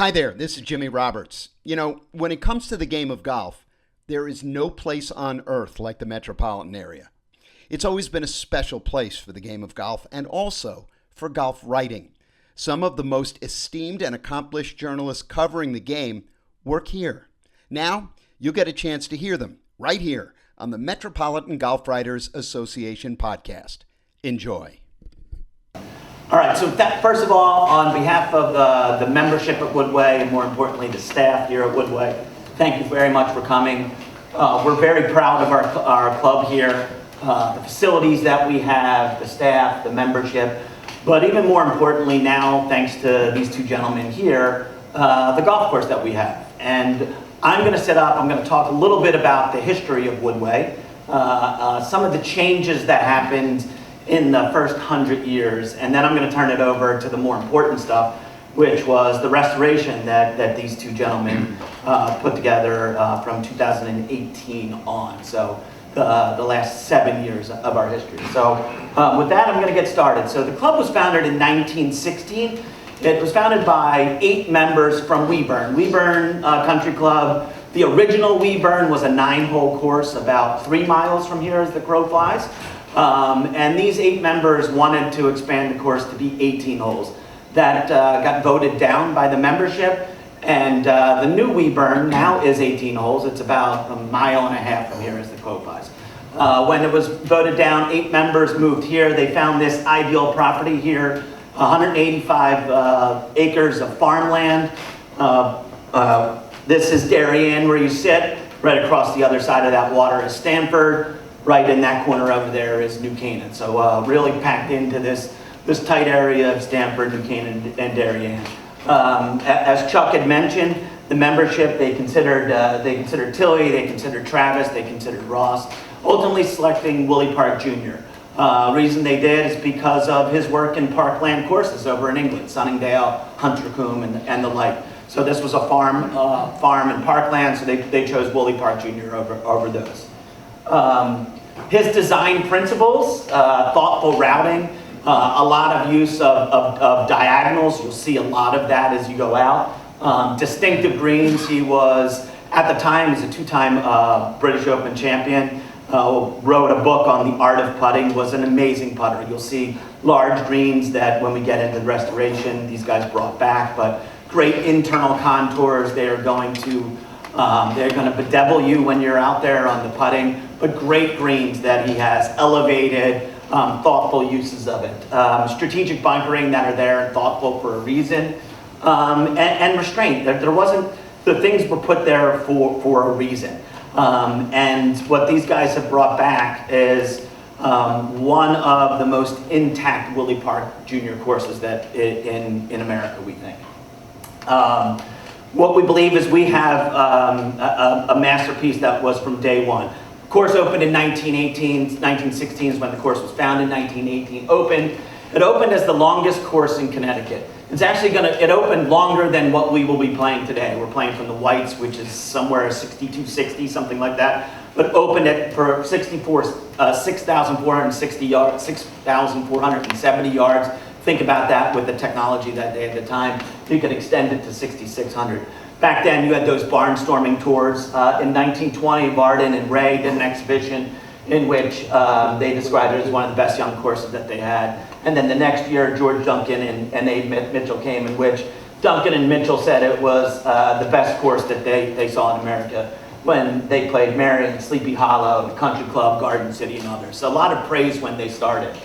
Hi there, this is Jimmy Roberts. You know, when it comes to the game of golf, there is no place on earth like the metropolitan area. It's always been a special place for the game of golf and also for golf writing. Some of the most esteemed and accomplished journalists covering the game work here. Now, you'll get a chance to hear them right here on the Metropolitan Golf Writers Association podcast. Enjoy. All right, so first of all, on behalf of the membership at Woodway, and more importantly, the staff here at Woodway, thank you very much for coming. We're very proud of our club here, the facilities that we have, the staff, the membership, but even more importantly now, thanks to these two gentlemen here, the golf course that we have. And I'm going to I'm going to talk a little bit about the history of Woodway, some of the changes that happened in the first 100 years, and then I'm going to turn it over to the more important stuff, which was the restoration that these two gentlemen put together from 2018 on. So the last 7 years of our history. So with that, I'm going to get started. So the club was founded in 1916. It was founded by 8 members from Weeburn. Weeburn Country Club. The original Weeburn was a 9-hole course about 3 miles from here as the crow flies. And these 8 members wanted to expand the course to be 18 holes. That got voted down by the membership, and the new Weeburn now is 18 holes. It's about 1.5 miles from here as the crow flies. When it was voted down, 8 members moved here. They found this ideal property here, 185 acres of farmland. This is Darien where you sit. Right across the other side of that water is Stanford. Right in that corner over there is New Canaan. So really packed into this tight area of Stanford, New Canaan, and Darien. As Chuck had mentioned, the membership, they considered Tilly, they considered Travis, they considered Ross, ultimately selecting Willie Park Jr. Reason they did is because of his work in parkland courses over in England, Sunningdale, Huntercombe, and the like. So this was a farm and parkland, so they chose Willie Park Jr. over those. His design principles, thoughtful routing, a lot of use of diagonals. You'll see a lot of that as you go out. Distinctive greens. He was, at the time, he's a 2-time British Open champion. Wrote a book on the art of putting, was an amazing putter. You'll see large greens that when we get into the restoration, these guys brought back, but great internal contours. They're going to bedevil you when you're out there on the putting, but great greens that he has, elevated, thoughtful uses of it. Strategic bunkering that are there, thoughtful for a reason, and restraint. There wasn't, the things were put there for a reason. And what these guys have brought back is one of the most intact Willie Park Jr. courses that in America, we think. What we believe is we have a masterpiece that was from day one. Course opened in 1916 is when the course was founded. 1918 opened. It opened as the longest course in Connecticut. It's actually it opened longer than what we will be playing today. We're playing from the Whites, which is somewhere 6260, something like that. But opened it for 6,460 yards, 6,470 yards. Think about that with the technology that day at the time. You could extend it to 6,600. Back then, you had those barnstorming tours. In 1920, Varden and Ray did an exhibition in which they described it as one of the best young courses that they had. And then the next year, George Duncan and Abe Mitchell came, in which Duncan and Mitchell said it was the best course that they saw in America when they played Marion, Sleepy Hollow, the Country Club, Garden City, and others. So a lot of praise when they started.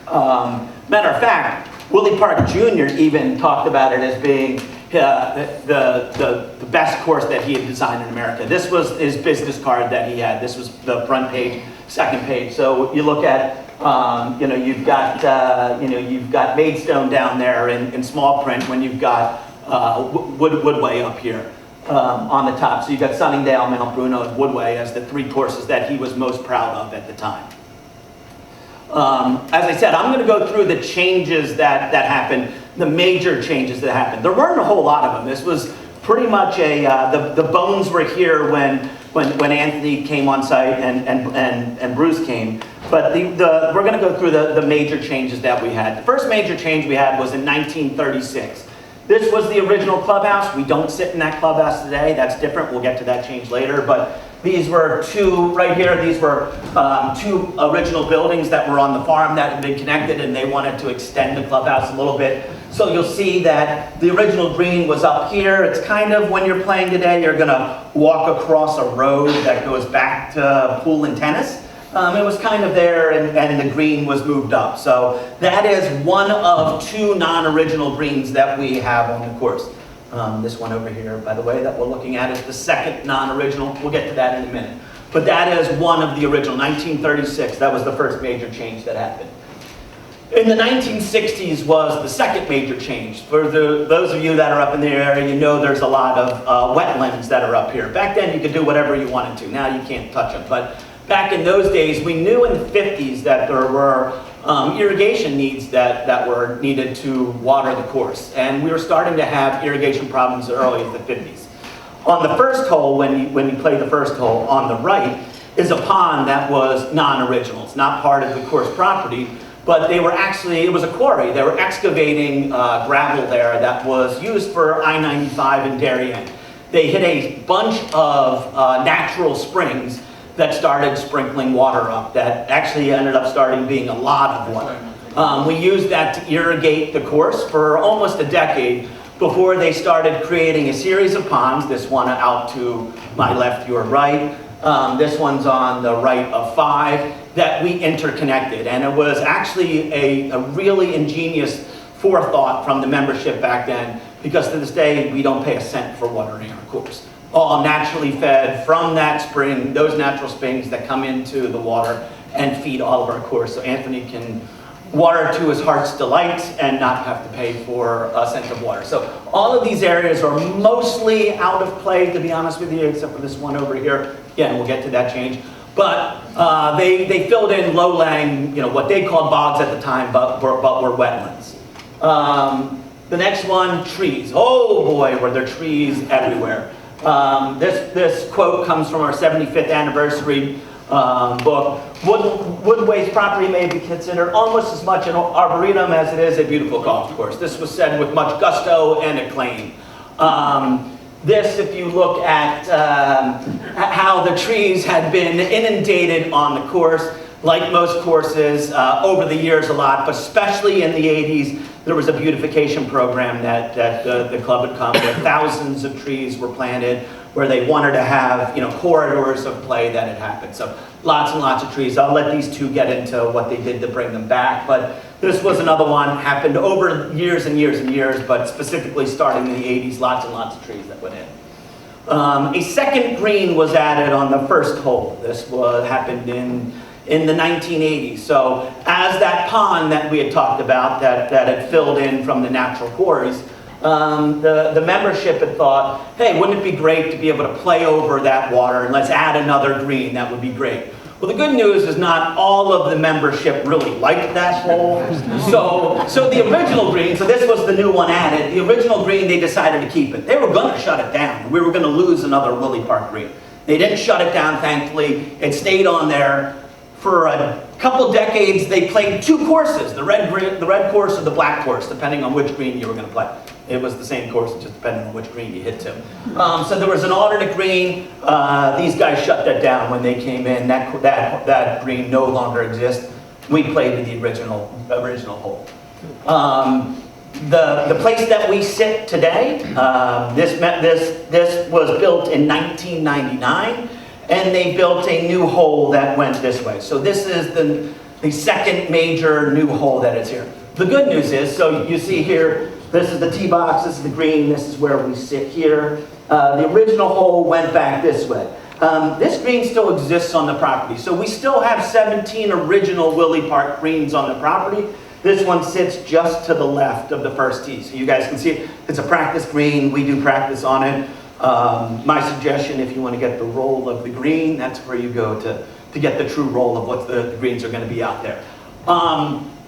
Matter of fact, Willie Park Jr. even talked about it as being the best course that he had designed in America. This was his business card that he had. This was the front page, second page. So you look at, you've got Maidstone down there in small print when you've got Woodway up here on the top. So you've got Sunningdale, Mount Bruno, and Woodway as the 3 courses that he was most proud of at the time. As I said, I'm going to go through the changes that happened, the major changes that happened. There weren't a whole lot of them. This was pretty much the bones were here when Anthony came on site and Bruce came. But we're going to go through the major changes that we had. The first major change we had was in 1936. This was the original clubhouse. We don't sit in that clubhouse today. That's different. We'll get to that change later. But these were two, right here, these were two original buildings that were on the farm that had been connected, and they wanted to extend the clubhouse a little bit. So you'll see that the original green was up here. It's kind of, when you're playing today, you're going to walk across a road that goes back to pool and tennis. It was kind of there, and the green was moved up. So that is one of two non-original greens that we have on the course. This one over here, by the way, that we're looking at is the second non-original. We'll get to that in a minute. But that is one of the original, 1936. That was the first major change that happened. In the 1960s was the second major change. For those of you that are up in the area, you know there's a lot of wetlands that are up here. Back then you could do whatever you wanted to. Now you can't touch them. But back in those days, we knew in the 50s that there were irrigation needs that were needed to water the course. And we were starting to have irrigation problems as early as the 50s. On the first hole, when you play the first hole, on the right is a pond that was non-original. It's not part of the course property, but they were actually, it was a quarry. They were excavating gravel there that was used for I-95 in Darien. They hit a bunch of natural springs that started sprinkling water up, that actually ended up starting being a lot of water. We used that to irrigate the course for almost a decade before they started creating a series of ponds. This one out to my left, your right. This one's on the right of 5 that we interconnected. And it was actually a really ingenious forethought from the membership back then, because to this day, we don't pay a cent for watering our course. All naturally fed from that spring, those natural springs that come into the water and feed all of our course. So Anthony can water to his heart's delight and not have to pay for a cent of water. So all of these areas are mostly out of play, to be honest with you, except for this one over here. Again, we'll get to that change. But they filled in low-lying, what they called bogs at the time, but were wetlands. The next one, trees. Oh boy, were there trees everywhere. This quote comes from our 75th anniversary book. Woodway's property may be considered almost as much an arboretum as it is a beautiful golf course. This was said with much gusto and acclaim. This, if you look at how the trees had been inundated on the course, like most courses, over the years a lot, but especially in the 80s, there was a beautification program that the club had come with. Thousands of trees were planted where they wanted to have, corridors of play that had happened. So lots and lots of trees. I'll let these two get into what they did to bring them back, but this was another one, happened over years and years and years, but specifically starting in the 80s, lots and lots of trees that went in. A second green was added on the first hole. This happened in the 1980s. So as that pond that we had talked about that had filled in from the natural quarries, the membership had thought, hey, wouldn't it be great to be able to play over that water, and let's add another green, that would be great. Well, the good news is not all of the membership really liked that hole. So the original green, so this was the new one added, the original green, they decided to keep it. They were going to shut it down. We were going to lose another Willie Park green. They didn't shut it down, thankfully. It stayed on there. For a couple decades, they played two courses, the red course or the black course, depending on which green you were going to play. It was the same course, just depending on which green you hit to. So there was an alternate green. These guys shut that down when they came in. That green no longer exists. We played the original hole. The place that we sit today, this was built in 1999. And they built a new hole that went this way. So this is the second major new hole that is here. The good news is, so you see here, this is the tee box, this is the green, this is where we sit here. The original hole went back this way. This green still exists on the property. So we still have 17 original Willie Park greens on the property. This one sits just to the left of the first tee. So you guys can see it. It's a practice green. We do practice on it. My suggestion, if you want to get the roll of the green, that's where you go to get the true roll of what the greens are going to be out there.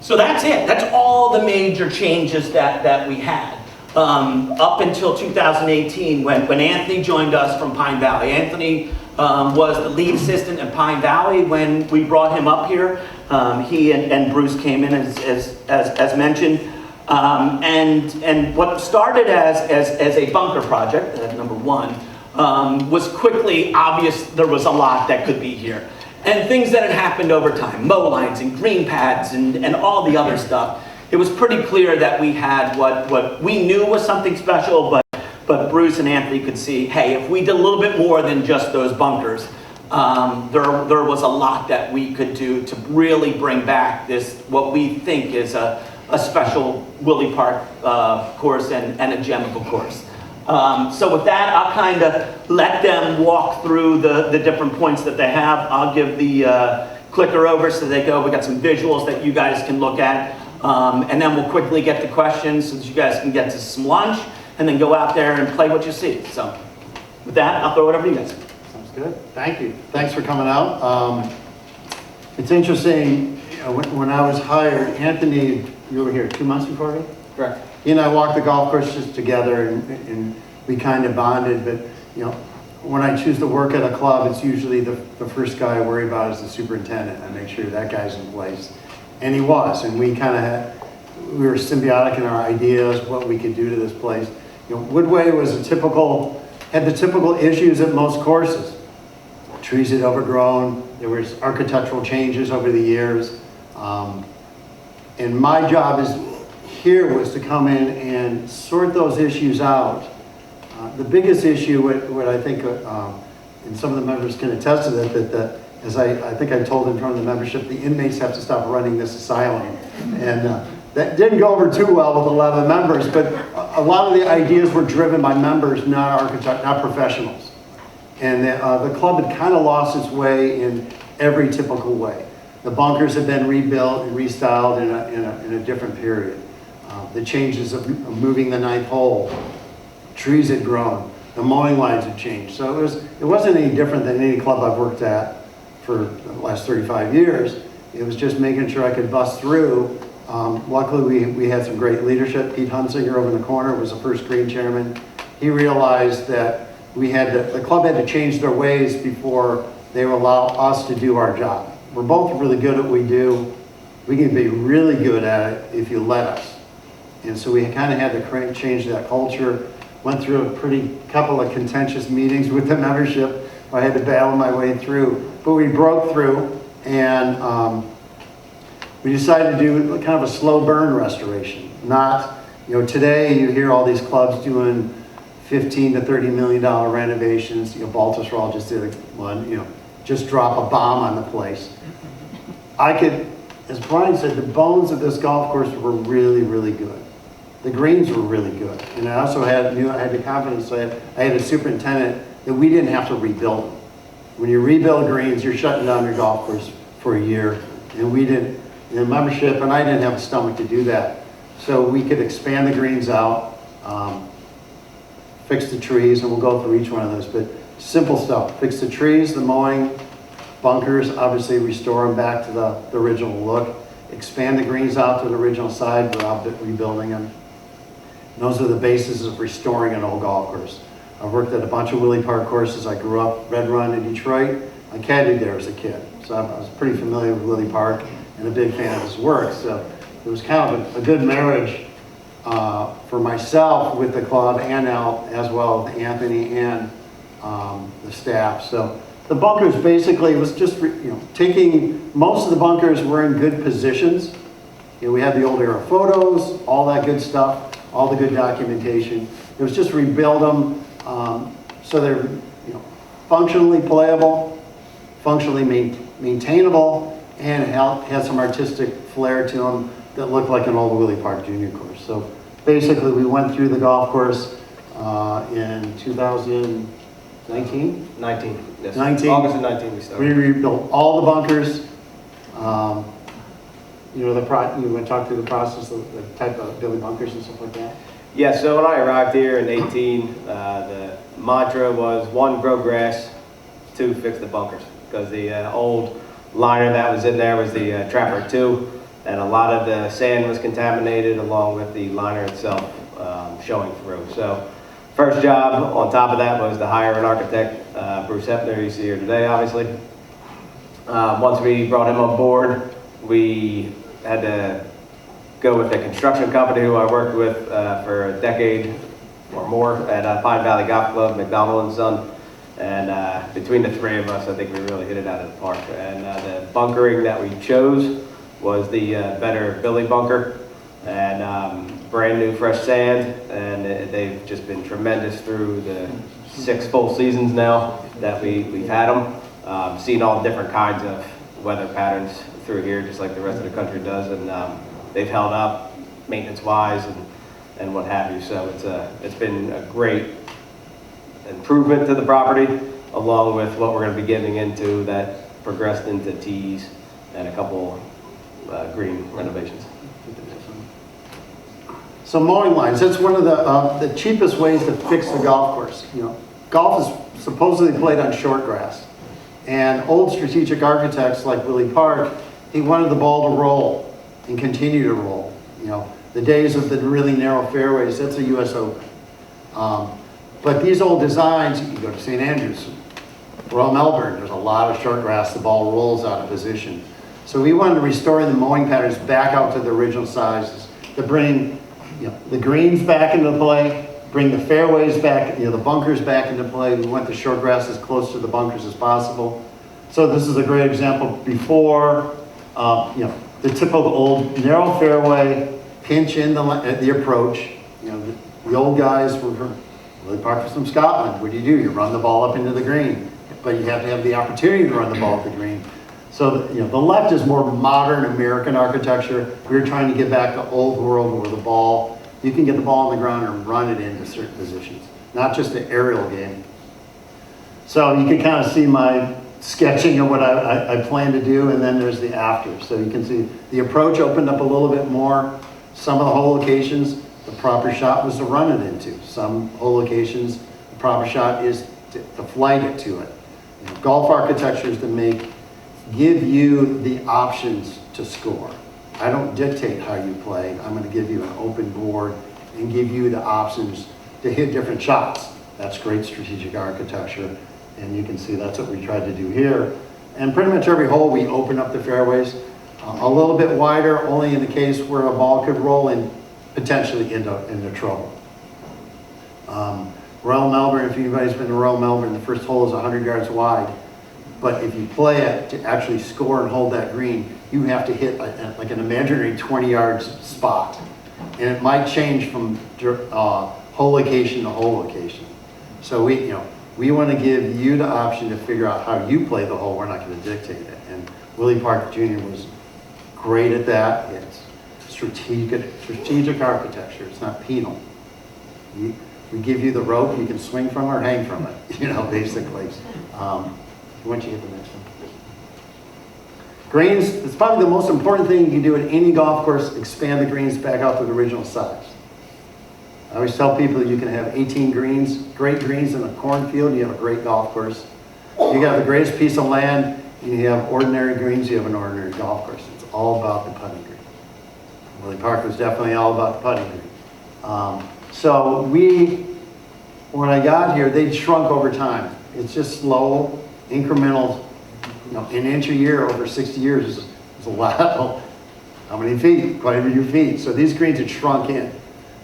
So that's it. That's all the major changes that we had up until 2018 when Anthony joined us from Pine Valley. Anthony was the lead assistant in Pine Valley when we brought him up here. He and Bruce came in as mentioned. And what started as a bunker project, number one, was quickly obvious there was a lot that could be here. And things that had happened over time, mow lines and green pads and all the other stuff. It was pretty clear that we had what we knew was something special, but Bruce and Anthony could see, hey, if we did a little bit more than just those bunkers, there was a lot that we could do to really bring back this, what we think is a special Willie Park course and a gem of a course. So with that, I'll kind of let them walk through the different points that they have. I'll give the clicker over so they go. We got some visuals that you guys can look at. And then we'll quickly get to questions so that you guys can get to some lunch and then go out there and play what you see. So with that, I'll throw it over to you guys. Sounds good. Thank you. Thanks for coming out. It's interesting, you know, when I was hired, Anthony, you were here 2 months before me? Correct. He and I walked the golf courses together and we kind of bonded, but you know, when I choose to work at a club, it's usually the first guy I worry about is the superintendent. I make sure that guy's in place. And he was, and we kind of we were symbiotic in our ideas, what we could do to this place. You know, Woodway was had the typical issues at most courses. Trees had overgrown, there was architectural changes over the years. And my job here was to come in and sort those issues out. The biggest issue, what I think, and some of the members can attest to that as I think I told in front of the membership, the inmates have to stop running this asylum. And that didn't go over too well with a lot of the members, but a lot of the ideas were driven by members, not architects, not professionals. And the club had kind of lost its way in every typical way. The bunkers had been rebuilt and restyled in a different period. The changes of moving the ninth hole, trees had grown, the mowing lines had changed. So it wasn't any different than any club I've worked at for the last 35 years. It was just making sure I could bust through. Luckily, we had some great leadership. Pete Hunsinger over in the corner was the first green chairman. He realized that the club had to change their ways before they would allow us to do our job. We're both really good at what we do. We can be really good at it if you let us. And so we kind of had to change that culture. Went through a couple of contentious meetings with the membership. I had to battle my way through, but we broke through, and we decided to do kind of a slow burn restoration. Not, you know, today you hear all these clubs doing $15 to $30 million renovations. You know, Baltusrol just did one. You know, just drop a bomb on the place. I could, as Bryan said, the bones of this golf course were really, really good. The greens were really good, and I also I had the confidence. I had a superintendent that we didn't have to rebuild them. When you rebuild greens, you're shutting down your golf course for a year, and we didn't. The membership and I didn't have a stomach to do that, so we could expand the greens out, fix the trees, and we'll go through each one of those. But simple stuff: fix the trees, the mowing, bunkers. Obviously, restore them back to the original look. Expand the greens out to the original side without rebuilding them. And those are the bases of restoring an old golf course. I've worked at a bunch of Willie Park courses. I grew up Red Run in Detroit. I caddied there as a kid, so I was pretty familiar with Willie Park and a big fan of his work. So it was kind of a good marriage for myself with the club and now as well with Anthony and the staff. So the bunkers basically was just taking, most of the bunkers were in good positions. You know, we had the old era photos, all that good stuff, all the good documentation. It was just rebuild them so they're functionally playable, functionally maintainable, and had some artistic flair to them that looked like an old Willie Park Junior course. So basically we went through the golf course in 2019? 19, yes. 19. August of 19 we started. We rebuilt all the bunkers. You want to talk through the process, the type of building bunkers and stuff like that? Yeah, so when I arrived here in 18, the mantra was 1, grow grass, 2, fix the bunkers. Because the old liner that was in there was the Trapper 2, and a lot of the sand was contaminated along with the liner itself showing through. So first job on top of that was to hire an architect, Bruce Hepner, you see here today obviously. Once we brought him on board, we had to go with the construction company who I worked with for a decade or more at Pine Valley Golf Club, McDonald and Son. And between the three of us, I think we really hit it out of the park. And the bunkering that we chose was the better Billy bunker, and brand new fresh sand. And they've just been tremendous through the 6 full seasons now that we've had them. Seen all different kinds of weather patterns through here, just like the rest of the country does. And they've held up maintenance-wise and what have you. So it's been a great improvement to the property, along with what we're going to be getting into that progressed into tees and a couple green renovations. So mowing lines, that's one of the cheapest ways to fix the golf course. You know, golf is supposedly played on short grass, and old strategic architects like Willie Park, he wanted the ball to roll and continue to roll. You know, the days of the really narrow fairways, that's a U.S. Open. But these old designs, you go to St. Andrews, Royal Melbourne, there's a lot of short grass, the ball rolls out of position. So we wanted to restore the mowing patterns back out to the original sizes, to bring the greens back into play, bring the fairways back, the bunkers back into play. We want the short grass as close to the bunkers as possible. So this is a great example before, the typical old narrow fairway, pinch in the approach. The old guys were from Willie Park from Scotland. What do? You run the ball up into the green, but you have to have the opportunity to run the ball at the green. So the left is more modern American architecture. We're trying to get back to old world where the ball, you can get the ball on the ground and run it into certain positions, not just an aerial game. So you can kind of see my sketching of what I plan to do, and then there's the after. So you can see the approach opened up a little bit more. Some of the hole locations, the proper shot was to run it into. Some hole locations, the proper shot is to flight it to it. Golf architecture is to give you the options to score. I don't dictate how you play. I'm going to give you an open board and give you the options to hit different shots. That's great strategic architecture, and you can see that's what we tried to do here. And pretty much every hole we open up the fairways a little bit wider, only in the case where a ball could roll in potentially into trouble. Royal Melbourne, if anybody's been to Royal Melbourne, the first hole is 100 yards wide. But if you play it to actually score and hold that green, you have to hit like an imaginary 20 yards spot. And it might change from hole location to hole location. So we want to give you the option to figure out how you play the hole. We're not going to dictate it. And Willie Park Jr. was great at that. It's strategic architecture. It's not penal. We give you the rope, you can swing from or hang from it, basically. Once you hit the next one. Greens, it's probably the most important thing you can do at any golf course, expand the greens back out to the original size. I always tell people you can have 18 greens, great greens in a cornfield, you have a great golf course. You got the greatest piece of land, and you have ordinary greens, you have an ordinary golf course. It's all about the putting green. Willie Park was definitely all about the putting green. So when I got here, they shrunk over time. It's just slow, incremental, an inch a year over 60 years is a lot. How many feet? Quite a few feet. So these greens had shrunk in.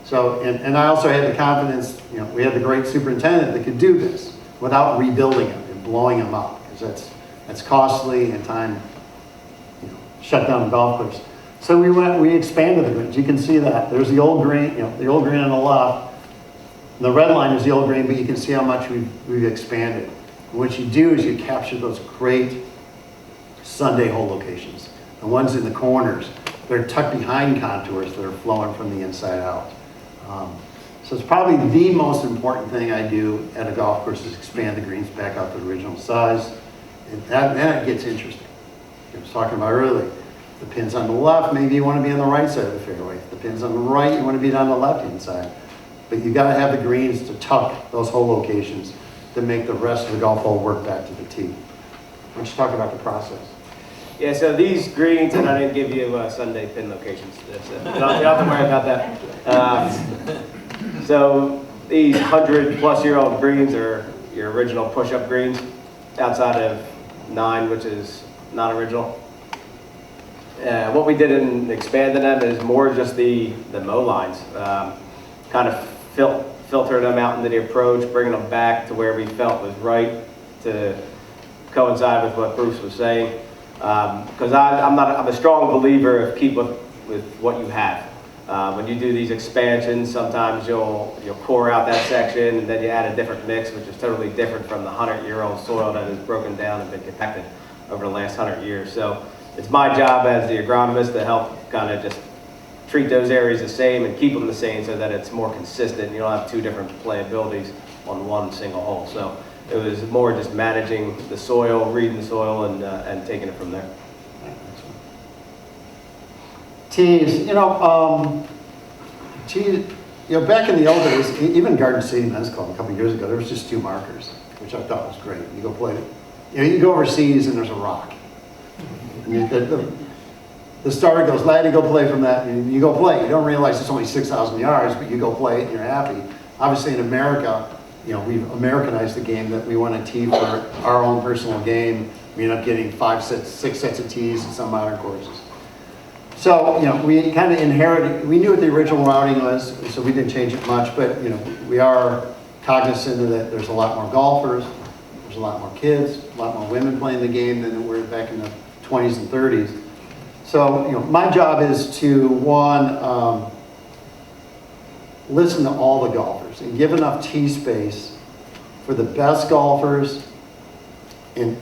So, and I also had the confidence, we had the great superintendent that could do this without rebuilding them and blowing them up, because that's costly and time, shut down the golf course. So we expanded the greens. You can see that. There's the old green, the old green on the left. The red line is the old green, but you can see how much we've expanded. And what you do is you capture those great Sunday hole locations. The ones in the corners, they're tucked behind contours that are flowing from the inside out. So it's probably the most important thing I do at a golf course is expand the greens back out to the original size. And then it gets interesting. I was talking about earlier. The pins on the left, maybe you want to be on the right side of the fairway. The pins on the right, you want to be on the left-hand side. But you got to have the greens to tuck those hole locations to make the rest of the golf hole work back to the tee. Why don't you talk about the process? Yeah, so these greens, and I didn't give you Sunday pin locations. You don't have to worry about that. So these 100-plus-year-old greens are your original push-up greens, outside of 9, which is not original. What we did in expanding them is more just the mow lines, kind of filter them out into the approach, bringing them back to where we felt was right to coincide with what Bruce was saying. Because I'm a strong believer of keep with what you have. When you do these expansions, sometimes you'll core out that section and then you add a different mix, which is totally different from the 100-year-old soil that is broken down and been compacted over the last 100 years. So it's my job as the agronomist to help kind of just treat those areas the same and keep them the same so that it's more consistent. You don't have two different playabilities on one single hole. So it was more just managing the soil, reading the soil, and taking it from there. Tees, back in the old days, even Garden City Men's Club a couple of years ago, there was just 2 markers, which I thought was great. You go play, you go overseas and there's a rock. And the starter goes, laddie, go play from that, and you go play. You don't realize it's only 6,000 yards, but you go play it and you're happy. Obviously in America, we've Americanized the game that we want a tee for our own personal game. We end up getting 6 sets of tees in some modern courses. So, we kind of inherited, we knew what the original routing was, so we didn't change it much, but, we are cognizant that there's a lot more golfers, there's a lot more kids, a lot more women playing the game than there were back in the 20s and 30s. So, my job is to, one, listen to all the golfers and give enough tee space for the best golfers and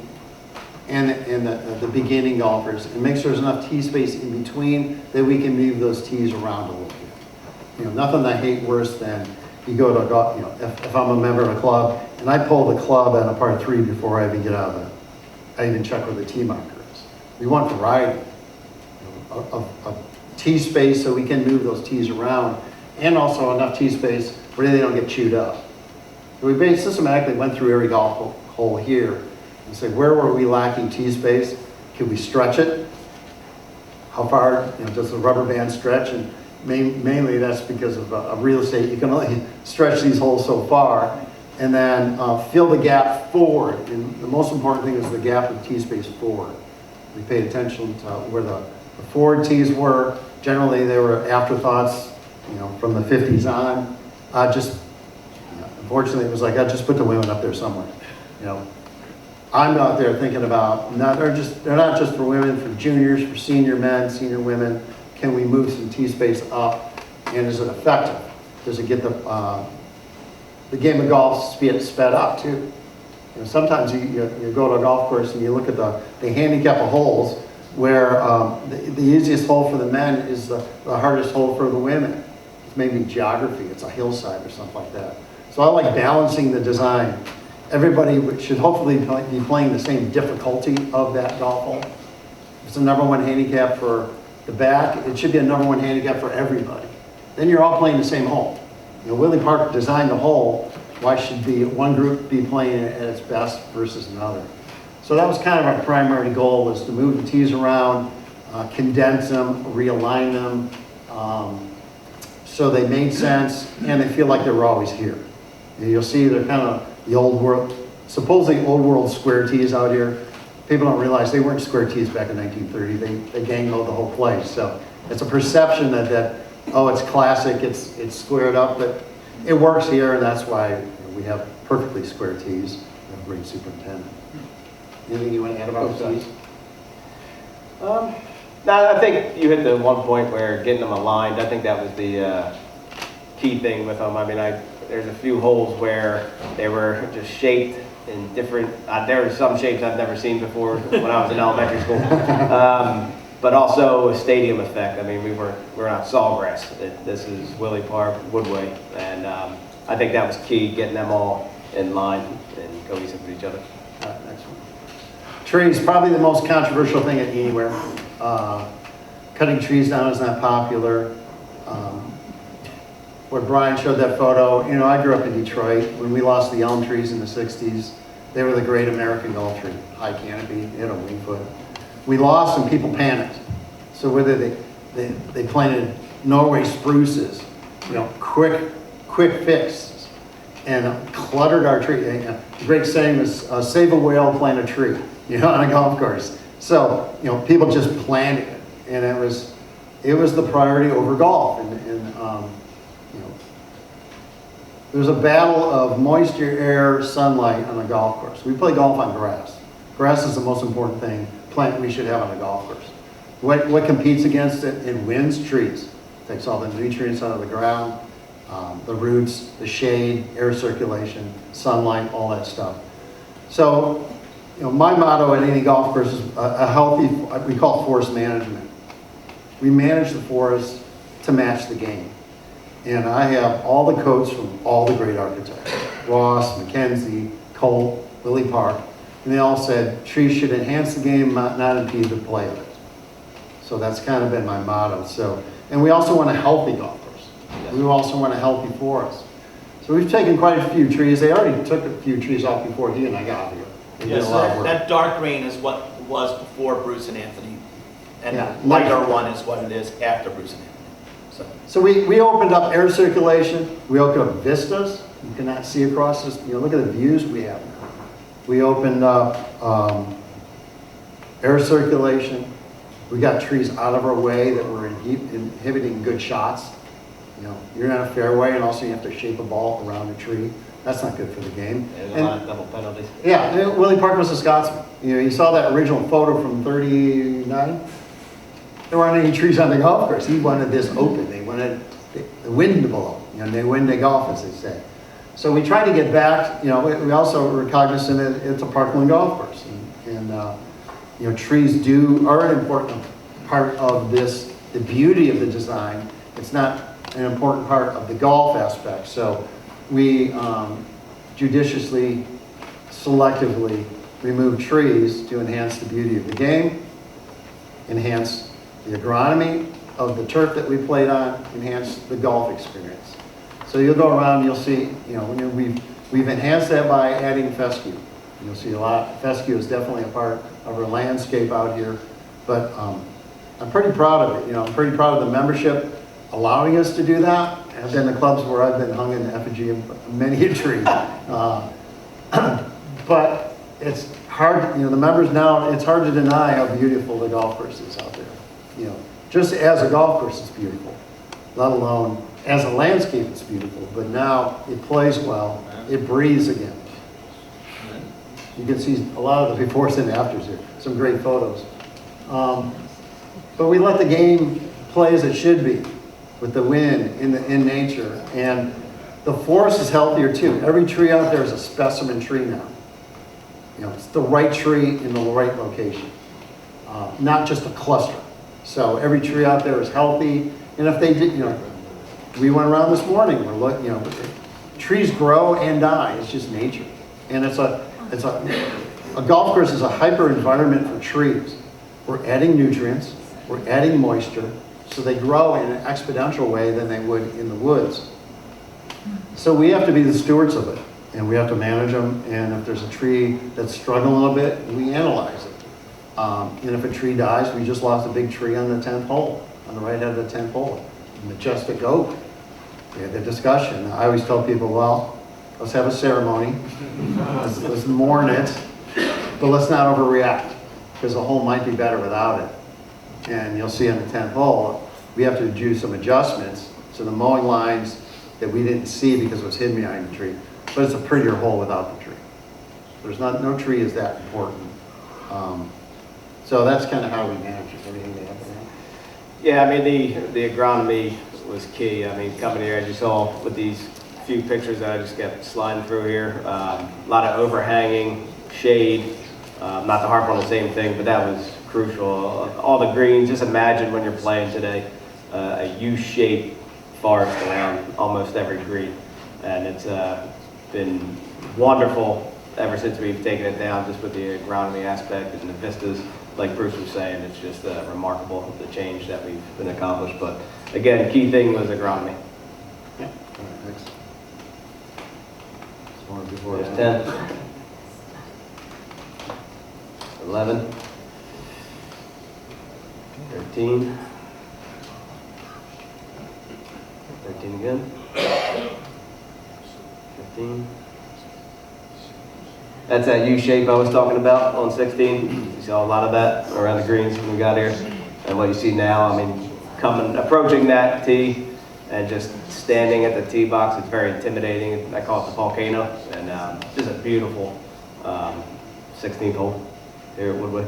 the beginning golfers, and make sure there's enough tee space in between that we can move those tees around a little bit. Nothing I hate worse than you go to a golf, if I'm a member of a club and I pull the club on a par 3 before I even get out of it, I even check where the tee marker is. We want variety of tee space so we can move those tees around, and also enough tee space where they don't get chewed up. So we systematically went through every golf hole here and say, where were we lacking tee space? Can we stretch it? How far does the rubber band stretch? And mainly that's because of real estate. You can only stretch these holes so far. And then fill the gap forward. And the most important thing is the gap of tee space forward. We paid attention to where the forward tees were. Generally, they were afterthoughts, from the 50s on. Unfortunately, it was like, I just put the women up there somewhere. I'm out there thinking about, they're not just for women, for juniors, for senior men, senior women. Can we move some tee space up? And is it effective? Does it get the game of golf sped up too? Sometimes you go to a golf course and you look at the handicap of holes where the easiest hole for the men is the hardest hole for the women. It's maybe geography, it's a hillside or something like that. So I like balancing the design. Everybody should hopefully be playing the same difficulty of that golf hole. If it's a #1 handicap for the back, it should be a #1 handicap for everybody. Then you're all playing the same hole. Willie Park designed the hole. Why should one group be playing it at its best versus another? So that was kind of our primary goal, was to move the tees around, condense them, realign them, so they made sense and they feel like they were always here. You'll see they're kind of the old world, supposedly old world square tees out here. People don't realize they weren't square tees back in 1930. They gang-load the whole place. So it's a perception that oh, it's classic, it's squared up, but it works here, and that's why we have perfectly square tees. We have a great superintendent. Anything you want to add about the tees? No, I think you hit the one point where getting them aligned. I think that was the key thing with them. I mean, there's a few holes where they were just shaped in different, there were some shapes I've never seen before when I was in elementary school. But also a stadium effect. I mean, we're not Sawgrass. This is Willie Park, Woodway. And I think that was key, getting them all in line and cohesive with each other. Excellent. Trees, probably the most controversial thing anywhere. Cutting trees down is not popular. Where Bryan showed that photo, I grew up in Detroit. When we lost the elm trees in the 60s, they were the great American gulf tree, high canopy, wing foot. We lost and people panicked. So whether they planted Norway spruces, quick fixes, and cluttered our tree. The great saying is, save a whale, plant a tree, on a golf course. So, people just planted it. and it was the priority over golf. And you know, there's a battle of moisture, air, sunlight on a golf course. We play golf on grass. Grass is the most important plant we should have on a golf course. What competes against it? It wins trees. Takes all the nutrients out of the ground, the roots, the shade, air circulation, sunlight, all that stuff. So, you know, my motto at any golf course is a healthy, we call it forest management. We manage the forest to match the game. And I have all the quotes from all the great architects, Ross, Mackenzie, Colt, Willie Park, and they all said trees should enhance the game, not impede the play of it. So that's kind of been my motto. So, and we also want a healthy golf course. We also want a healthy forest. So we've taken quite a few trees. They already took a few trees off before he and I got here. They did Yes, a lot of work. that dark green is what was before Bruce and Anthony, and Yeah. the lighter one is what it is after Bruce and Anthony. So we opened up air circulation. We opened up vistas. You cannot see across this. You know, look at the views we have now. We opened up air circulation. We got trees out of our way that were inhibiting good shots. You know, you're on a fairway and also you have to shape a ball around a tree. That's not good for the game. There's a lot of double penalties. Yeah, Willie Park was a Scotsman. You know, you saw that original photo from '39. There weren't any trees on the golf course. He wanted this open. They wanted the wind to blow. You know, they win the golf, as they say. So we try to get back. You know, we also were cognizant that it's a parkland golf course, and you know, trees are an important part of this. The beauty of the design. It's not an important part of the golf aspect. So we judiciously, selectively remove trees to enhance the beauty of the game, enhance the agronomy of the turf that we played on, enhance the golf experience. So you'll go around, you'll see, you know, we've enhanced that by adding fescue. You'll see a lot. Fescue is definitely a part of our landscape out here, but I'm pretty proud of it. You know, I'm pretty proud of the membership allowing us to do that. I've been to clubs where I've been hung in effigy of many a tree. But it's hard, you know, the members now, it's hard to deny how beautiful the golf course is out there. You know, just as a golf course it's beautiful, let alone as a landscape it's beautiful, but now it plays well, it breathes again. You can see a lot of the befores and afters here, some great photos. But we let the game play as it should be, with the wind in nature, and the forest is healthier too. Every tree out there is a specimen tree now. You know, it's the right tree in the right location, not just a cluster. So every tree out there is healthy, and if they did, you know, we went around this morning. We're looking, you know, trees grow and die. It's just nature, and a golf course is a hyper environment for trees. We're adding nutrients, we're adding moisture, so they grow in an exponential way than they would in the woods. So we have to be the stewards of it, and we have to manage them, and if there's a tree that's struggling a little bit, we analyze it. And if a tree dies, we just lost a big tree on the 10th hole, on the right head of the 10th hole, majestic oak. We had the discussion. I always tell people, well, let's have a ceremony, let's mourn it, but let's not overreact, because the hole might be better without it. And you'll see on the 10th hole, we have to do some adjustments. So the mowing lines that we didn't see because it was hidden behind the tree, but it's a prettier hole without the tree. There's no tree is that important. So that's kind of how we manage it. Everything they have there. Yeah, I mean, the agronomy was key. I mean, coming here, as you saw with these few pictures that I just kept sliding through here, a lot of overhanging shade, not to harp on the same thing, but that was crucial. All the greens, just imagine when you're playing today, a U-shaped forest around almost every green. And it's been wonderful ever since we've taken it down, just with the agronomy aspect and the vistas. Like Bruce was saying, it's just remarkable, the change that we've been accomplished. But again, the key thing was agronomy. Yeah. All right, next. One before There's that. 10, 11, 13, 13 again, 15. That's that U shape I was talking about on 16. You saw a lot of that around the greens when we got here. And what you see now, I mean, approaching that tee and just standing at the tee box, it's very intimidating. I call it the volcano, and just a beautiful 16th hole here at Woodway.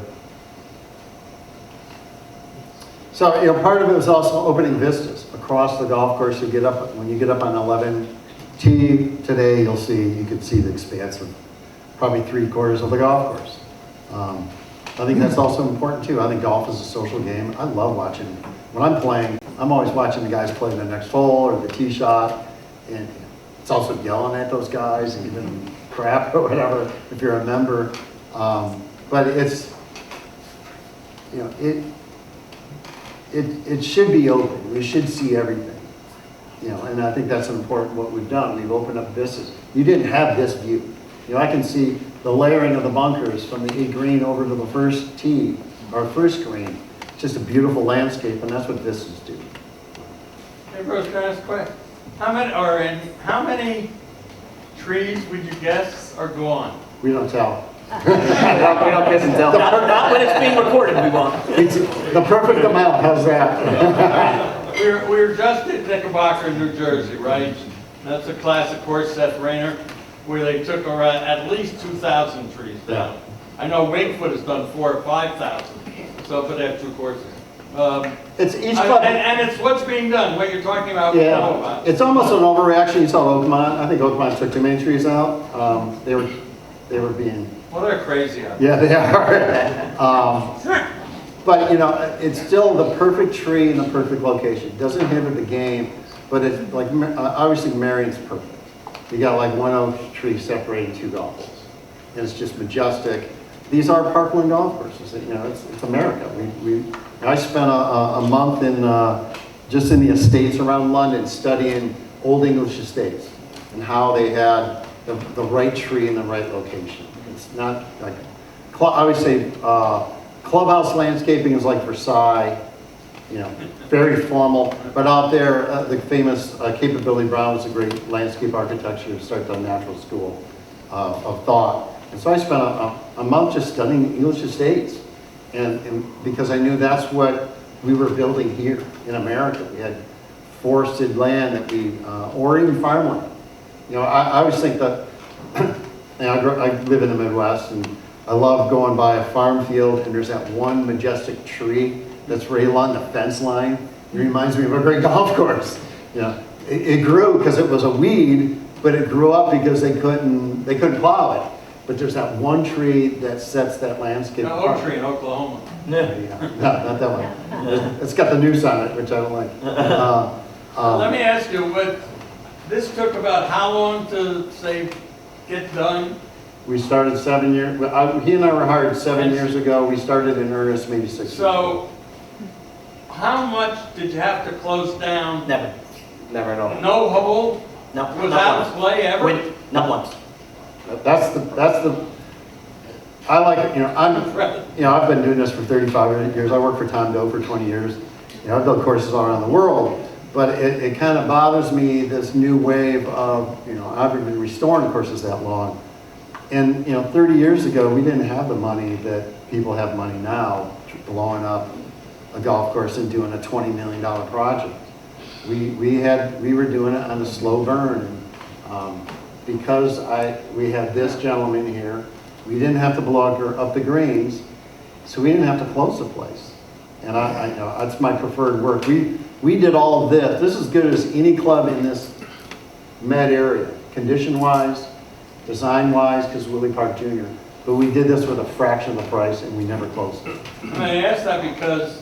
So, you know, part of it was also opening vistas across the golf course. You get up, when you get up on 11 tee today, you can see the expanse of probably 3/4 of the golf course. I think that's also important too. I think golf is a social game. I love watching. When I'm playing, I'm always watching the guys play the next hole or the tee shot, and it's also yelling at those guys and giving them crap or whatever if you're a member. But it's, you know, it should be open. We should see everything, you know, and I think that's important what we've done. We've opened up vistas. You didn't have this view. You know, I can see the layering of the bunkers from the E green over to the first tee, or first green. It's just a beautiful landscape, and that's what vistas do. Hey Bruce, can I ask a question? How many trees would you guess are gone? We don't tell. We don't kiss and tell. Not when it's being recorded, we won't. It's the perfect amount. How's that? We were just at Knickerbocker, New Jersey, right? That's a classic course, Seth Rayner, where they took around at least 2,000 trees down. Yeah. I know Wingfoot has done 4,000 or 5,000, so but they have 2 courses. It's each club. And it's what's being done, what you're talking about. Yeah, it's almost an overreaction. You saw Oakmont. I think Oakmont took too many trees out. They were being. Well, they're crazy out Yeah, they are. But you know, it's still the perfect tree in the perfect location. It doesn't hinder the game, but it's like obviously Marion's perfect. You got like one oak tree separating 2 golf holes, and it's just majestic. These are parkland golf courses. You know, it's America. I spent a month in just in the estates around London studying old English estates and how they had the right tree in the right location. It's not like I would say clubhouse landscaping is like Versailles. You know, very formal, but out there, the famous Capability Brown was a great landscape architecture who started the natural school of thought. And so I spent a month just studying English estates, and because I knew that's what we were building here in America. We had forested land that or even farmland. You know, I always think that, you know, I live in the Midwest, and I love going by a farm field, and there's that one majestic tree that's right along the fence line. It reminds me of a great golf course. You know, it grew because it was a weed, but it grew up because they couldn't plow it. But there's that one tree that sets that landscape there. apart. Oak tree in Oklahoma. Yeah. No, not that one. It's got the noose on it, which I don't like. Let me ask you, this took about how long to, say, get done? We started 7 years. He and I were hired 7 years ago. We started in earnest maybe 6 years ago. So, how much did you have to close down? Never. Never know. No hole? No. Without play ever? Not once. That's the. I like it. You know, I've been doing this for 35 years. I worked for Tom Doe for 20 years. You know, I've built courses all around the world. But it kind of bothers me, this new wave of, you know, I've been restoring courses that long. And, you know, 30 years ago, we didn't have the money that people have money now, blowing up a golf course and doing a $20 million project. We were doing it on a slow burn. Because we had this gentleman here, we didn't have to blow up the greens, so we didn't have to close the place. And I you know, that's my preferred work. We did all of this. This is as good as any club in this Med area, condition-wise, design-wise, because Willie Park Jr. But we did this with a fraction of the price, and we never closed it. And I ask that because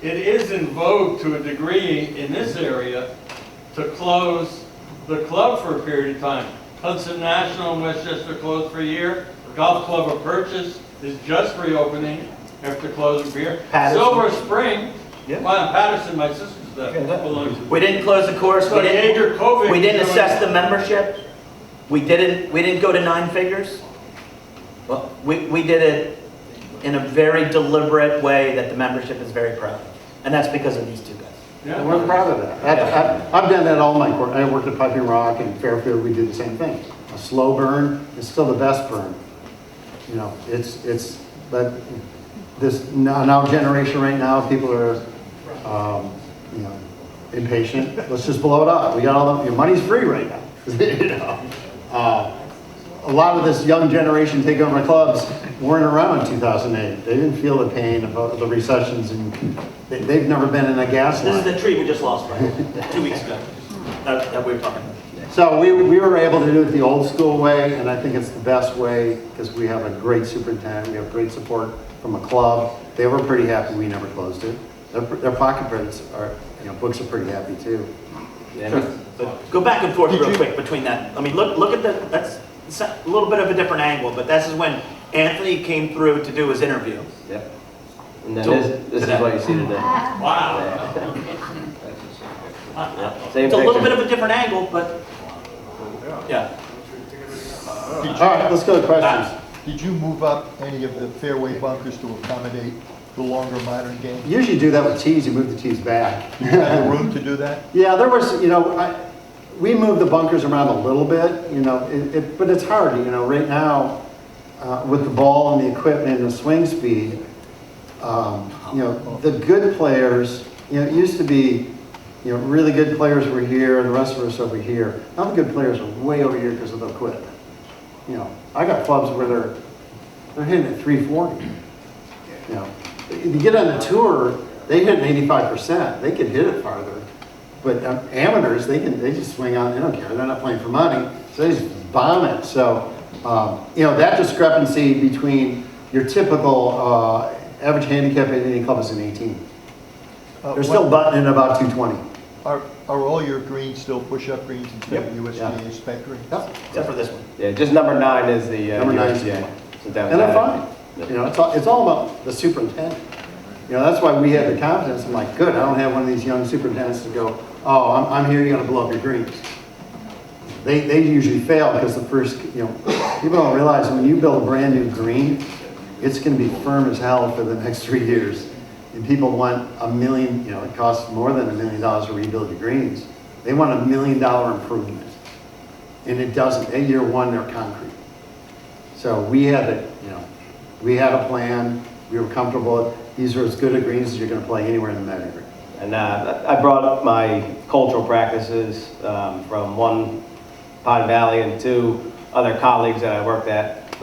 it is in vogue to a degree in this area to close the club for a period of time. Hudson National in Westchester closed for a year. Golf Club of Purchase is just reopening after closing for a year. Patterson. Silver Spring, Yeah. well, Patterson, my sister's belongs to. We didn't close the course. So Jaeger Kovic We didn't is assess doing- the membership. We didn't go to 9 figures. Well, we did it in a very deliberate way that the membership is very proud of. And that's because of these 2 guys. Yeah. We're proud of that. I've done that all my course. I worked at Piping Rock and Fairfield. We did the same thing. A slow burn is still the best burn. You know, but this now generation right now, people are, you know, impatient. Let's just blow it up. We got all the, your money's free right now. You know? A lot of this young generation takeover clubs weren't around in 2008. They didn't feel the pain of the recessions, and they've never been in a gas line. This is the tree we just lost, right? 2 weeks ago, that we were talking about. So we were able to do it the old school way, and I think it's the best way because we have a great superintendent. We have great support from a club. They were pretty happy we never closed it. Their pocket books are, you know, books are pretty happy too. Sure. But go back and forth real quick between that. I mean, look at the, that's a little bit of a different angle, but this is when Anthony came through to do his interview. Yep. And then this is what you see today. Wow. Same It's a little picture. bit of a different angle, but yeah. All right, let's go to questions. Did you move up any of the fairway bunkers to accommodate the longer modern game? You usually do that with tees. You move the tees back. Do you have the room to do that? Yeah, there was, you know, we moved the bunkers around a little bit, you know, but it's hard, you know, right now with the ball and the equipment and the swing speed, you know, the good players, you know, it used to be, you know, really good players were here and the rest of us over here. Now the good players are way over here because of the equipment. You know, I got clubs where they're hitting at 340. You know, if you get on the tour, they hit 85%. They can hit it farther. But amateurs, they just swing on. They don't care. They're not playing for money, so they just bomb it. So, you know, that discrepancy between your typical average handicap at any club is an 18. They're still buttoning about 220. Are all your greens still push-up greens instead Yep. of USGA spec greens? Yep. Except for this one. Yeah, just number 9 is the Number 9 is USGA. So that was And they're added. fine. You know, it's all about the superintendent. You know, that's why we had the confidence. I'm like, good, I don't have one of these young superintendents to go, oh, I'm here, you're gonna blow up your greens. They usually fail because the first, you know, people don't realize when you build a brand new green, it's gonna be firm as hell for the next 3 years. And people want $1 million, you know, it costs more than $1 million to rebuild your greens. They want $1 million improvement. And it doesn't, at year one, they're concrete. So we had a, you know, we had a plan, we were comfortable. These are as good a greens as you're gonna play anywhere in the Met area. And I brought up my cultural practices from one Pine Valley and 2 other colleagues that I worked at,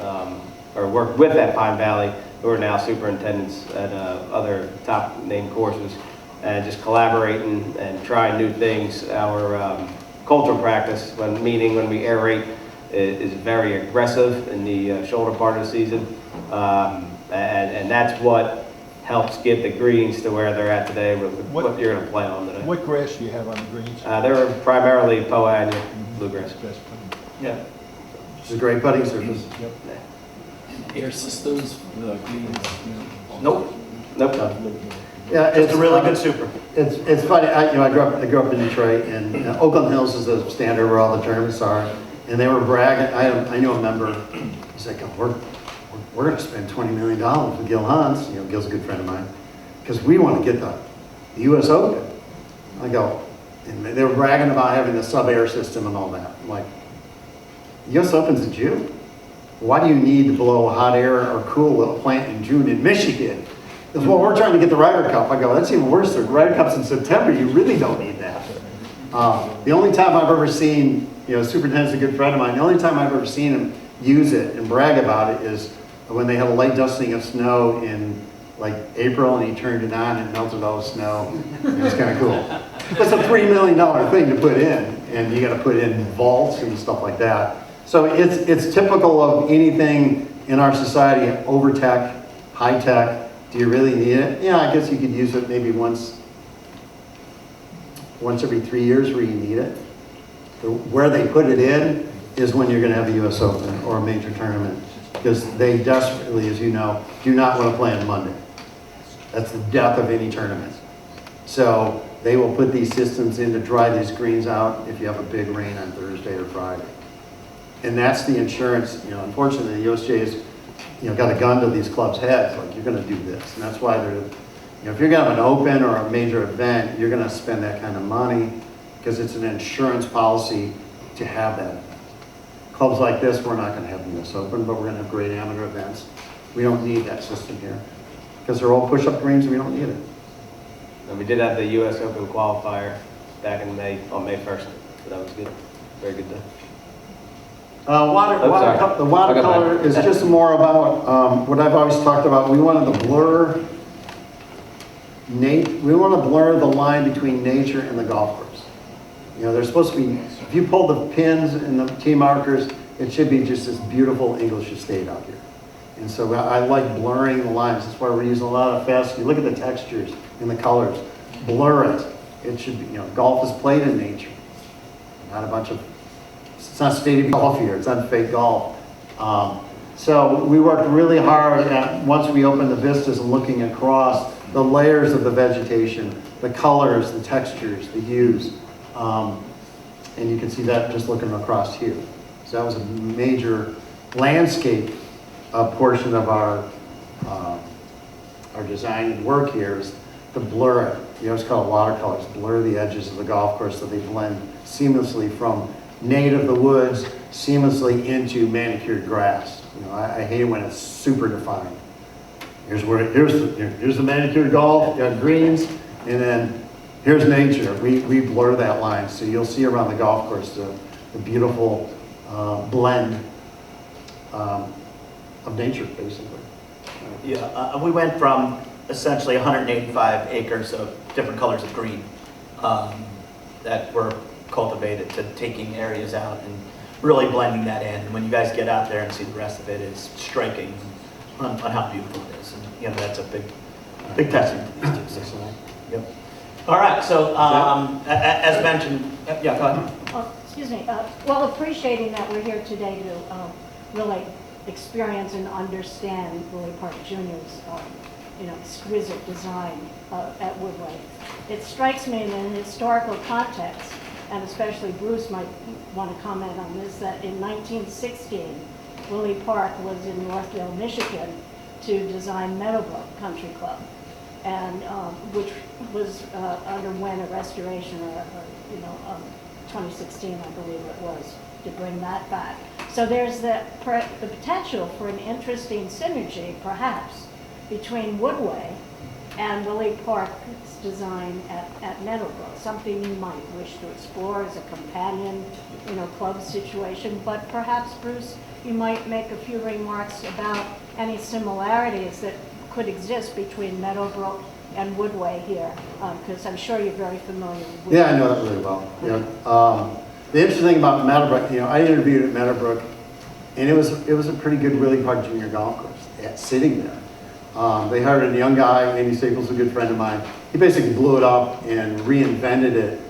or worked with at Pine Valley, who are now superintendents at other top named courses, and just collaborating and trying new things. Our cultural practice, when we aerate, is very aggressive in the shoulder part of the season, and that's what helps get the greens to where they're at today with what you're going to play on today. What grass do you have on the greens? They're primarily Poa annua bluegrass. Best putting. Yeah. It's a great putting surface. Yep. Air systems, the greens, Nope. Nope. Yeah, It's a really good super. It's funny. I grew up in Detroit, and Oakland Hills is the standard where all the tournaments are, and they were bragging. I knew a member. He's like, we're going to spend $20 million with Gil Hans. You know, Gil's a good friend of mine, because we want to get the U.S. Open. I go, and they were bragging about having the sub-air system and all that. I'm like, U.S. Open's in June. Why do you need to blow hot air or cool a plant in June in Michigan? Because, well, we're trying to get the Ryder Cup. I go, that's even worse. The Ryder Cup's in September. You really don't need that. The only time I've ever seen, you know, superintendent's a good friend of mine. The only time I've ever seen him use it and brag about it is when they had a light dusting of snow in like April, and he turned it on and melted all the snow. It was kind of cool. It's a $3 million thing to put in, and you got to put in vaults and stuff like that. So it's typical of anything in our society, over tech, high tech. Do you really need it? Yeah, I guess you could use it maybe once every 3 years where you need it. Where they put it in is when you're going to have a U.S. Open or a major tournament, because they desperately, as you know, do not want to play on Monday. That's the death of any tournament. So they will put these systems in to dry these greens out if you have a big rain on Thursday or Friday. And that's the insurance. You know, unfortunately, the USGA has, you know, got a gun to these clubs' heads, like, you're going to do this. And that's why they're, you know, if you're going to have an open or a major event, you're going to spend that kind of money because it's an insurance policy to have that event. Clubs like this, we're not going to have the US Open, but we're going to have great amateur events. We don't need that system here. because they're all push-up greens, we don't need it. And we did have the US Open qualifier back in May, on May 1st, so that was good. Very good day. The sorry. watercolor is just more about what I've always talked about. We wanted to blur the line between nature and the golf course. You know, there's supposed to be, if you pull the pins and the tee markers, it should be just this beautiful English estate out here. And so I like blurring the lines. That's why we're using a lot of fast. You look at the textures and the colors, blur it. It should be, you know, golf is played in nature, not a bunch of, it's not stadium golf here, it's not fake golf. So we worked really hard at, once we opened the vistas and looking across the layers of the vegetation, the colors, the textures, the hues. And you can see that just looking across here. So that was a major landscape portion of our design and work here, is to blur it. You know, it's called watercolors, blur the edges of the golf course so they blend seamlessly from native the woods seamlessly into manicured grass. You know, I hate it when it's super defined. Here's the manicured golf, you got greens, and then here's nature. We blur that line, so you'll see around the golf course the beautiful blend of nature, basically. Yeah, we went from essentially 185 acres of different colors of green that were cultivated to taking areas out and really blending that in. And when you guys get out there and see the rest of it, it's striking on how beautiful it is. And you know, that's a big testament to these two. Yep. All right, so as mentioned, yeah, go ahead. Oh, excuse me. Well, appreciating that we're here today to really experience and understand Woodway Park Jr.'s exquisite design at Woodway. It strikes me in an historical context, and especially Bruce might want to comment on this, that in 1916, Woodway Park was in Northville, Michigan, to design Meadowbrook Country Club, and which was underwent a restoration, 2016, I believe it was, to bring that back. So there's the potential for an interesting synergy, perhaps, between Woodway and Woodway Park's design at Meadowbrook, something you might wish to explore as a companion, club situation. But perhaps, Bruce, you might make a few remarks about any similarities that could exist between Meadowbrook and Woodway here, because I'm sure you're very familiar with Yeah, I know that really well. Yeah. The interesting thing about Meadowbrook, I interviewed at Meadowbrook, and it was a pretty good Woodway Park Junior golf course sitting there. They hired a young guy, Andy Staples, a good friend of mine. He basically blew it up and reinvented it.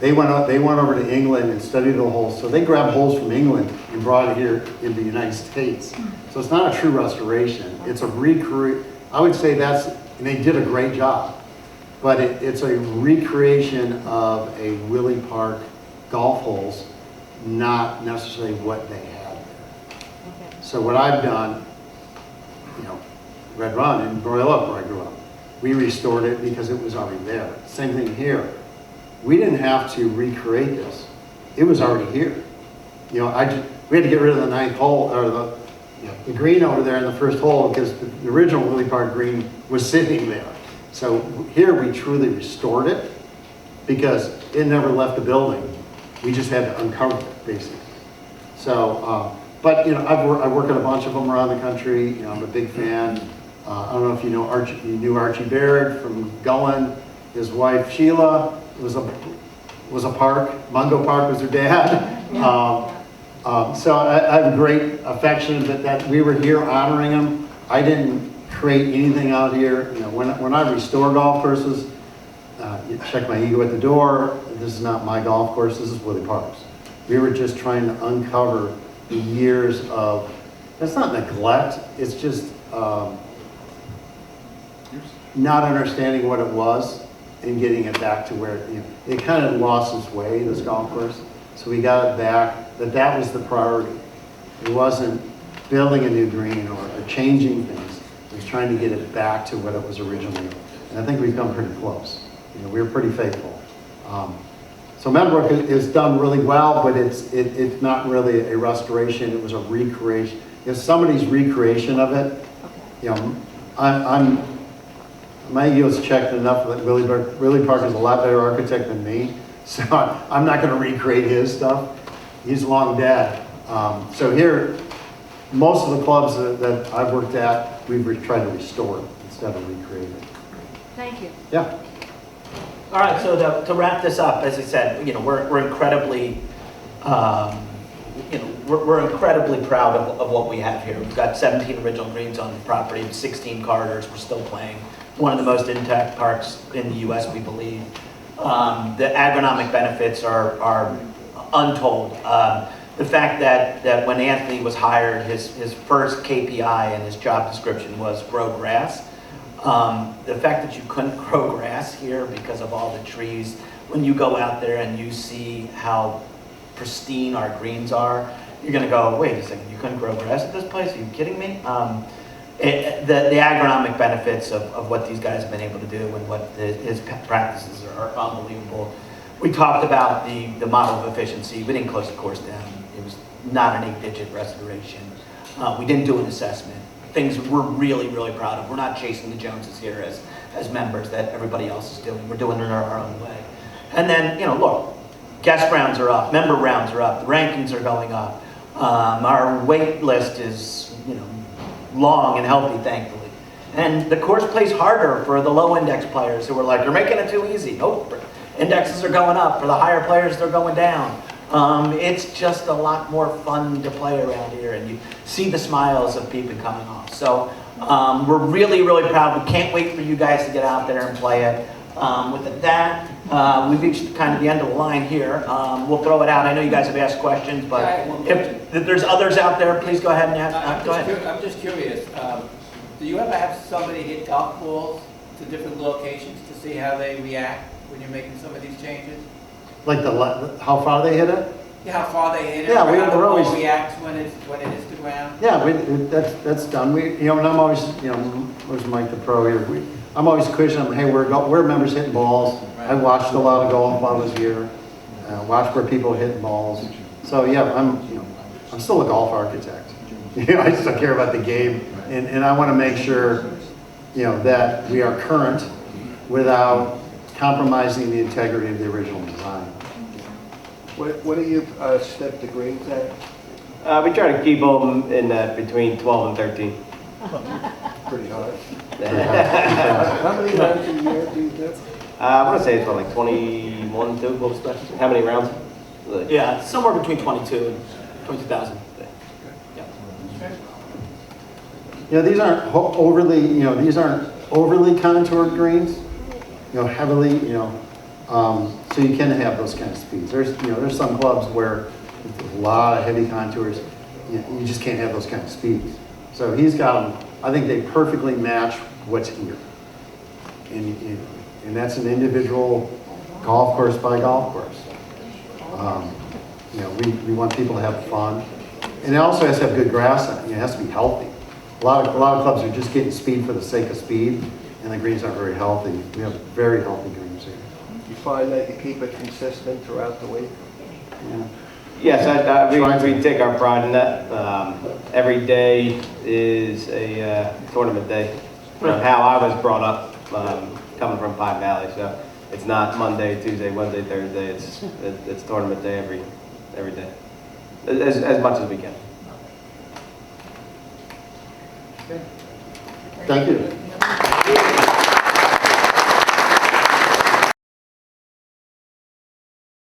They went over to England and studied the holes. So they grabbed holes from England and brought it here in the United States. So it's not a true restoration. It's a recreation. I would say and they did a great job. But it's a recreation of a Woodway Park golf holes, not necessarily what they had there. Okay. So what I've done, Red Run in Royal Oak, where I grew up, we restored it because it was already there. Same thing here. We didn't have to recreate this. It was already here. We had to get rid of the ninth hole, or the green over there in the first hole, because the original Woodway Park green was sitting there. So here we truly restored it because it never left the building. We just had to uncover it, basically. So, but I work at a bunch of them around the country. I'm a big fan. I don't know if you knew Archie Baird from Gullen. His wife Sheila was a park. Mungo Park was her dad. So I have a great affection that we were here honoring him. I didn't create anything out here. When I restore golf courses, you check my ego at the door. This is not my golf course. This is Woodway Park's. We were just trying to uncover the years of. It's not neglect. It's just not understanding what it was and getting it back to where it kind of lost its way, this golf course. So we got it back. That was the priority. It wasn't building a new green or changing things. It was trying to get it back to what it was originally. And I think we've come pretty close. We were pretty faithful. So Meadowbrook is done really well, but it's not really a restoration. It was a recreation. If somebody's recreation of it, I'm my ego's checked enough that Willie Parker's a lot better architect than me, so I'm not going to recreate his stuff. He's long dead. So here, most of the clubs that I've worked at, we've tried to restore instead of recreate it. Thank you. Yeah. All right, so to wrap this up, as I said, we're incredibly, we're incredibly proud of what we have here. We've got 17 original greens on the property, 16 corridors. We're still playing. One of the most intact parks in the U.S., we believe. The agronomic benefits are untold. The fact that when Anthony was hired, his first KPI and his job description was grow grass. The fact that you couldn't grow grass here because of all the trees, when you go out there and you see how pristine our greens are, you're going to go, wait a second, you couldn't grow grass at this place? Are you kidding me? The agronomic benefits of what these guys have been able to do and what his practices are unbelievable. We talked about the model of efficiency. We didn't close the course down. It was not an 8-digit restoration. We didn't do an assessment. Things we're really, really proud of. We're not chasing the Joneses here as members that everybody else is doing. We're doing it our own way. And then, look, guest rounds are up, member rounds are up, the rankings are going up. Our wait list is, long and healthy, thankfully. And the course plays harder for the low index players who are like, you're making it too easy. Nope, indexes are going up. For the higher players, they're going down. It's just a lot more fun to play around here, and you see the smiles of people coming off. So we're really, really proud. We can't wait for you guys to get out there and play it. With that, we've reached kind of the end of the line here. We'll throw it out. I know you guys have asked questions, but if there's others out there, please go ahead and ask. Go ahead. I'm just curious. Do you ever have somebody hit golf balls to different locations to see how they react when you're making some of these changes? Like how far they hit it? Yeah, how far they hit it. Yeah, or how the we're ball always reacts when it hits the ground. Yeah, that's done. And I'm always, where's Mike the pro here? I'm always quizzing them. Hey, we're members hitting balls. Right. I watched a lot of golf while I was here. Watched where people are hitting balls. So yeah, I'm still a golf architect. I still care about the game, and I want to make sure, that we are current without compromising the integrity of the original design. What do you step the greens at? We try to keep them in between 12 and 13. Pretty hard. I How many rounds a year do you do? want to say it's like 21, 2, most especially. How many rounds? Yeah, somewhere between 22 and 22,000. These aren't overly contoured greens. Heavily, so you can have those kind of speeds. There's some clubs where there's a lot of heavy contours. You just can't have those kind of speeds. So he's got them. I think they perfectly match what's here. And that's an individual golf course by golf course. We want people to have fun. And it also has to have good grass on it. It has to be healthy. A lot of clubs are just getting speed for the sake of speed, and the greens aren't very healthy. We have very healthy greens here. You find that you keep it consistent throughout the week? Yeah. Yes, we take our pride in that. Every day is a tournament day. How I was brought up, coming from Pine Valley, so it's not Monday, Tuesday, Wednesday, Thursday. It's tournament day every day, as much as we can. Thank you.